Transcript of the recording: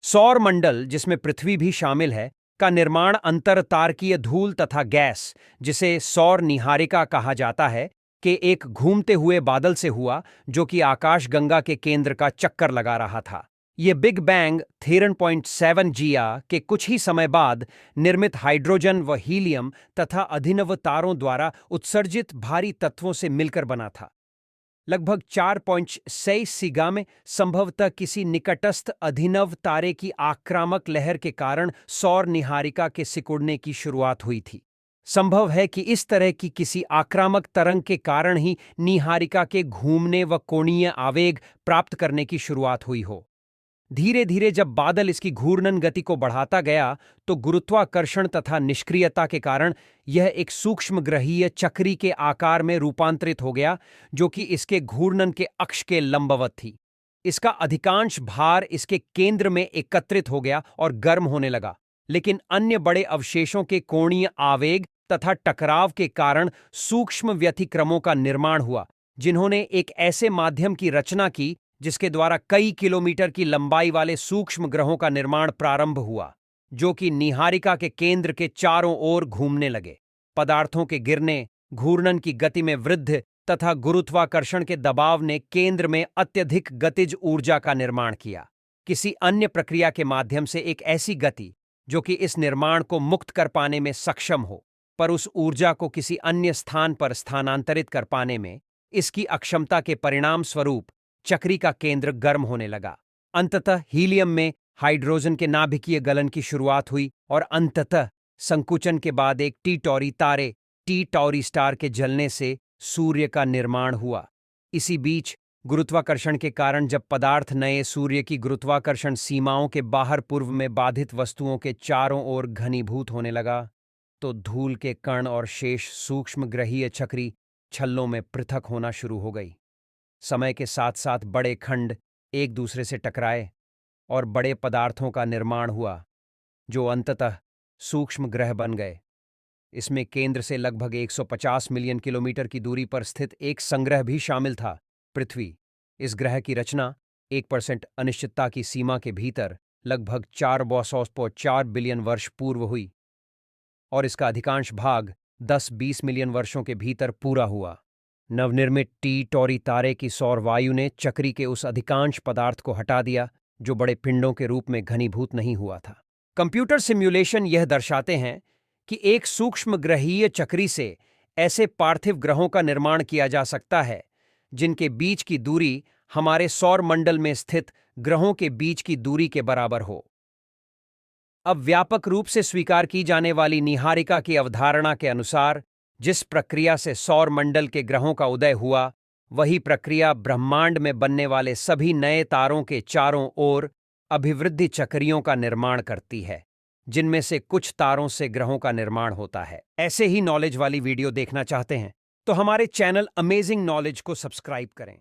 सौर मंडल, जिसमें पृथ्वी भी शामिल है, का निर्माण अंतरतारकीय धूल तथा गैस, जिसे सौर निहारिका कहा जाता है, के एक घूमते हुए बादल से हुआ, जो कि आकाशगंगा के केंद्र का चक्कर लगा रहा था। ये बिग बैंग 13.7 जिया के कुछ ही समय बाद निर्मित हाइड्रोजन व हीलियम तथा अभिनव तारों द्वारा उत्सर्जित भारी तत्वों से मिलकर बना था। लगभग 4.6 सीगा में संभवतः किसी निकटस्थ अभिनव तारे की आक्रामक लहर के कारण सौर निहारिका के सिकुड़ने की शुरुआत हुई थी। संभव है कि इस तरह की किसी आक्रामक तरंग के कारण ही निहारिका के घूमने व कोणीय आवेग प्राप्त करने की शुरुआत हुई हो। धीरे धीरे जब बादल इसकी घूर्णन गति को बढ़ाता गया, तो गुरुत्वाकर्षण तथा निष्क्रियता के कारण यह एक सूक्ष्मग्रहीय चक्री के आकार में रूपांतरित हो गया, जो कि इसके घूर्णन के अक्ष के लंबवत थी। इसका अधिकांश भार इसके केंद्र में एकत्रित हो गया और गर्म होने लगा, लेकिन अन्य बड़े अवशेषों के कोणीय आवेग तथा टकराव के कारण सूक्ष्म व्यतिक्रमों का निर्माण हुआ, जिन्होंने एक ऐसे माध्यम की रचना की जिसके द्वारा कई किलोमीटर की लंबाई वाले सूक्ष्म ग्रहों का निर्माण प्रारंभ हुआ, जो कि निहारिका के केंद्र के चारों ओर घूमने लगे। पदार्थों के गिरने, घूर्णन की गति में वृद्धि तथा गुरुत्वाकर्षण के दबाव ने केंद्र में अत्यधिक गतिज ऊर्जा का निर्माण किया। किसी अन्य प्रक्रिया के माध्यम से एक ऐसी गति जो कि इस निर्माण को मुक्त कर पाने में सक्षम हो, पर उस ऊर्जा को किसी अन्य स्थान पर स्थानांतरित कर पाने में इसकी अक्षमता के परिणाम स्वरूप चक्री का केंद्र गर्म होने लगा। अंततः हीलियम में हाइड्रोजन के नाभिकीय गलन की शुरुआत हुई और अंततः संकुचन के बाद एक टी टॉरी तारे, टी टॉरी स्टार के जलने से सूर्य का निर्माण हुआ। इसी बीच गुरुत्वाकर्षण के कारण जब पदार्थ नए सूर्य की गुरुत्वाकर्षण सीमाओं के बाहर पूर्व में बाधित वस्तुओं के चारों ओर घनीभूत होने लगा, तो धूल के कण और शेष सूक्ष्म ग्रहीय चक्री छल्लों में पृथक होना शुरू हो गई। समय के साथ साथ बड़े खंड एक दूसरे से टकराए और बड़े पदार्थों का निर्माण हुआ, जो अंततः सूक्ष्म ग्रह बन गए। इसमें केंद्र से लगभग 150 मिलियन किलोमीटर की दूरी पर स्थित एक संग्रह भी शामिल था, पृथ्वी। इस ग्रह की रचना 1% अनिश्चितता की सीमा के भीतर लगभग 4.4 बिलियन वर्ष पूर्व हुई और इसका अधिकांश भाग 10-20 मिलियन वर्षों के भीतर पूरा हुआ। नवनिर्मित टी टॉरी तारे की सौर वायु ने चक्री के उस अधिकांश पदार्थ को हटा दिया जो बड़े पिंडों के रूप में घनीभूत नहीं हुआ था। कंप्यूटर सिम्युलेशन यह दर्शाते हैं कि एक सूक्ष्म ग्रहीय चक्री से ऐसे पार्थिव ग्रहों का निर्माण किया जा सकता है जिनके बीच की दूरी हमारे सौर मंडल में स्थित ग्रहों के बीच की दूरी के बराबर हो। अब व्यापक रूप से स्वीकार की जाने वाली निहारिका की अवधारणा के अनुसार जिस प्रक्रिया से सौर मंडल के ग्रहों का उदय हुआ, वही प्रक्रिया ब्रह्मांड में बनने वाले सभी नए तारों के चारों ओर अभिवृद्धि चक्रियों का निर्माण करती है, जिनमें से कुछ तारों से ग्रहों का निर्माण होता है। ऐसे ही नॉलेज वाली वीडियो देखना चाहते हैं तो हमारे चैनल अमेजिंग नॉलेज को सब्सक्राइब करें।